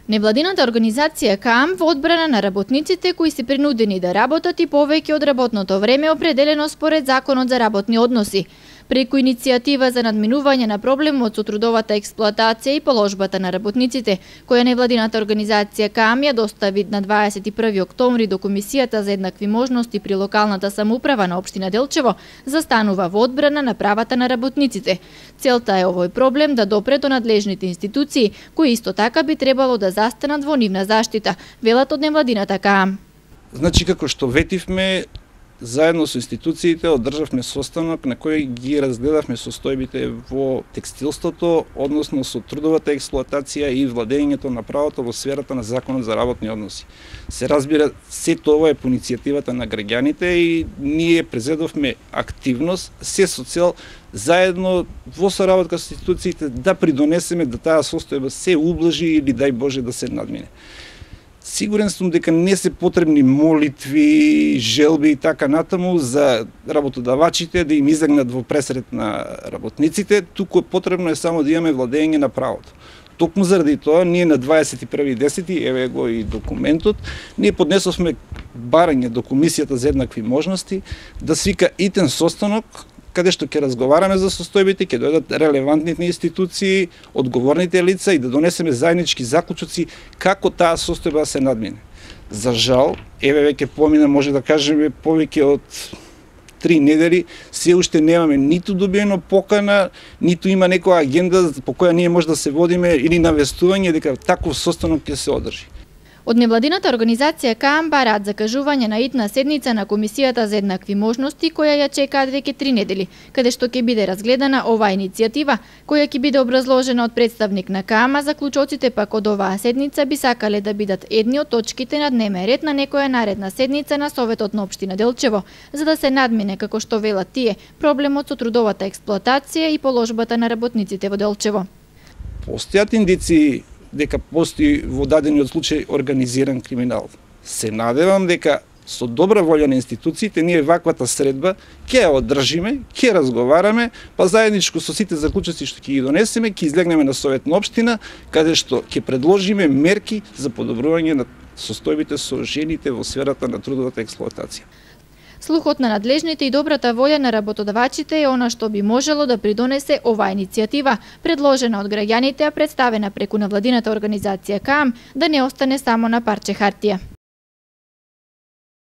Невладината организација КААМ во одбрана на работниците кои се принудени да работат и повеќе од работното време определено според Законот за работни односи. Преку иницијатива за надминување на проблемот со трудовата експлоатација и положбата на работниците, која невладината организација КААМ ја достави на 21 октомври до Комисијата за еднакви можности при локалната самоуправа на општина Делчево, застанува во одбрана на правата на работниците. Целта е овој проблем да допре до надлежните институции, кои исто така би требало да застанат во нивна заштита, велат од невладината КААМ. Значи, како што ветивме, заедно со институциите одржавме состанок на кој ги разгледавме состојбите во текстилството, односно со трудовата експлоатација и владењето на правото во сферата на Законот за работни односи. Се разбира, сето ова е по иницијативата на граѓаните и ние презедовме активност, се со цел заедно во соработка со институциите да придонесеме да таа состојба се ублажи или дај Боже да се надмине. Сигурен сум дека не се потребни молитви, желби и така натаму за работодавачите да им изегнат во пресрет на работниците, туку потребно е само да имаме владење на правото. Токму заради тоа, ние на 21.10, еве го и документот, ние поднесовме барање до Комисијата за еднакви можности да свика итен состанок каде што ќе разговараме за состојбите, ќе дојдат релевантните институции, одговорните лица и да донесеме заеднички заклучоци како таа состојба се надмине. За жал, еве веќе помина, може да кажеме, повеќе од 3 недели, се уште немаме ниту добиено покана, ниту има некоја агенда по која ние може да се водиме или навестување дека таков состанок ќе се одржи. Од невладината организација КААМ бараат закажување на итна седница на Комисијата за еднакви можности, која ја чекаат веќе 3 недели, каде што ќе биде разгледана оваа иницијатива, која ќе биде образложена од представник на КААМ, а заклучоците пак од оваа седница би сакале да бидат едни од точките на дневен ред на некоја наредна седница на Советот на општина Делчево, за да се надмине, како што велат тие, проблемот со трудовата експлоатација и положбата на работниците во Делчево. Постојат индиции дека постои во дадениот случај организиран криминал. Се надевам дека со добра волја на институциите ние ваквата средба ќе ја одржиме, ќе разговараме, па заедничко со сите заклучоци што ќе ги донесеме, ќе излегнеме на Совет на општина, каде што ќе предложиме мерки за подобрување на состојбите со жените во сферата на трудовата експлоатација. Слухот на надлежните и добрата волја на работодавачите е она што би можело да придонесе оваа иницијатива, предложена од граѓаните, а представена преку невладината организација КААМ, да не остане само на парче хартија.